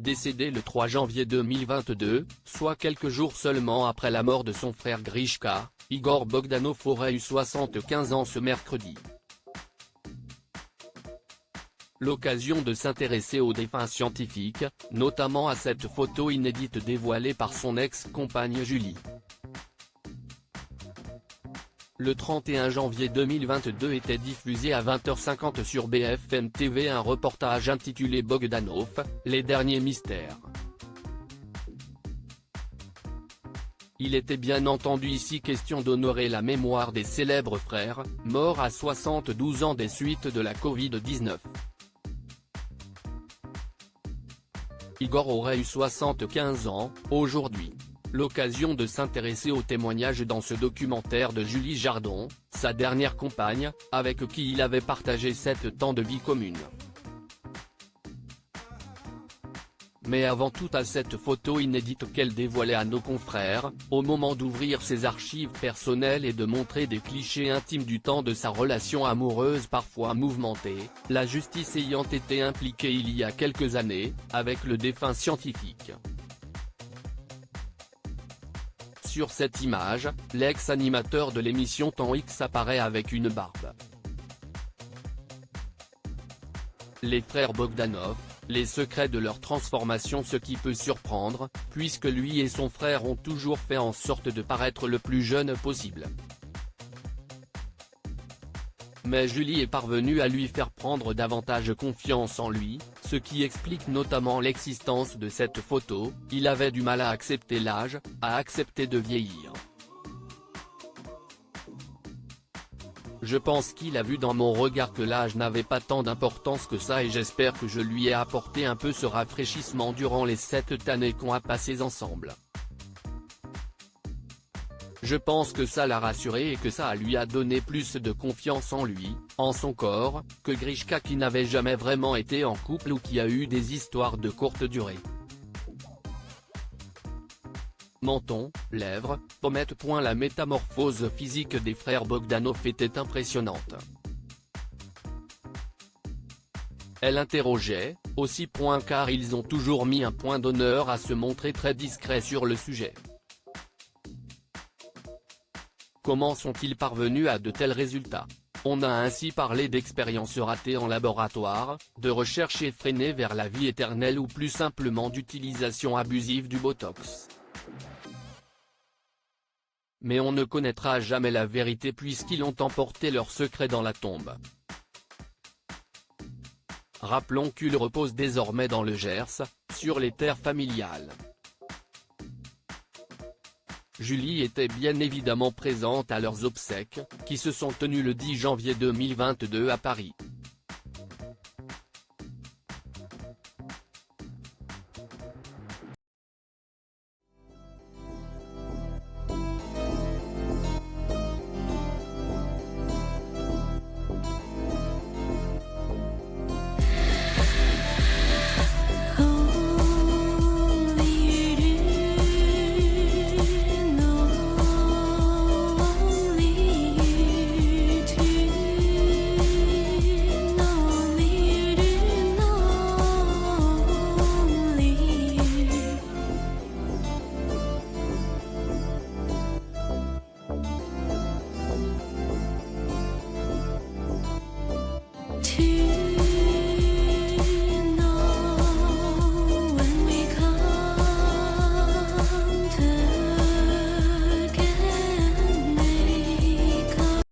décédé le 3 janvier 2022, soit quelques jours seulement après la mort de son frère Grishka. Igor Bogdanov aurait eu 75 ans ce mercredi. L'occasion de s'intéresser au défunt scientifique, notamment à cette photo inédite dévoilée par son ex-compagne Julie. Le 31 janvier 2022 était diffusé à 20h50 sur BFM TV un reportage intitulé Bogdanov, les derniers mystères. Il était bien entendu ici question d'honorer la mémoire des célèbres frères, morts à 72 ans des suites de la Covid-19. Igor aurait eu 75 ans, aujourd'hui. L'occasion de s'intéresser aux témoignages dans ce documentaire de Julie Jardon, sa dernière compagne, avec qui il avait partagé 7 ans de vie commune. Mais avant tout à cette photo inédite qu'elle dévoilait à nos confrères, au moment d'ouvrir ses archives personnelles et de montrer des clichés intimes du temps de sa relation amoureuse parfois mouvementée, la justice ayant été impliquée il y a quelques années, avec le défunt scientifique. Sur cette image, l'ex-animateur de l'émission Temps X apparaît avec une barbe. Les frères Bogdanov, les secrets de leur transformation, ce qui peut surprendre, puisque lui et son frère ont toujours fait en sorte de paraître le plus jeune possible. Mais Julie est parvenue à lui faire prendre davantage confiance en lui, ce qui explique notamment l'existence de cette photo. Il avait du mal à accepter l'âge, à accepter de vieillir. Je pense qu'il a vu dans mon regard que l'âge n'avait pas tant d'importance que ça et j'espère que je lui ai apporté un peu ce rafraîchissement durant les 7 années qu'on a passées ensemble. Je pense que ça l'a rassuré et que ça lui a donné plus de confiance en lui, en son corps, que Grishka qui n'avait jamais vraiment été en couple ou qui a eu des histoires de courte durée. Menton, lèvres, pommettes. La métamorphose physique des frères Bogdanov était impressionnante. Elle interrogeait, aussi, car ils ont toujours mis un point d'honneur à se montrer très discrets sur le sujet. Comment sont-ils parvenus à de tels résultats? On a ainsi parlé d'expériences ratées en laboratoire, de recherches effrénées vers la vie éternelle ou plus simplement d'utilisation abusive du Botox. Mais on ne connaîtra jamais la vérité puisqu'ils ont emporté leurs secrets dans la tombe. Rappelons qu'ils reposent désormais dans le Gers, sur les terres familiales. Julie était bien évidemment présente à leurs obsèques, qui se sont tenues le 10 janvier 2022 à Paris.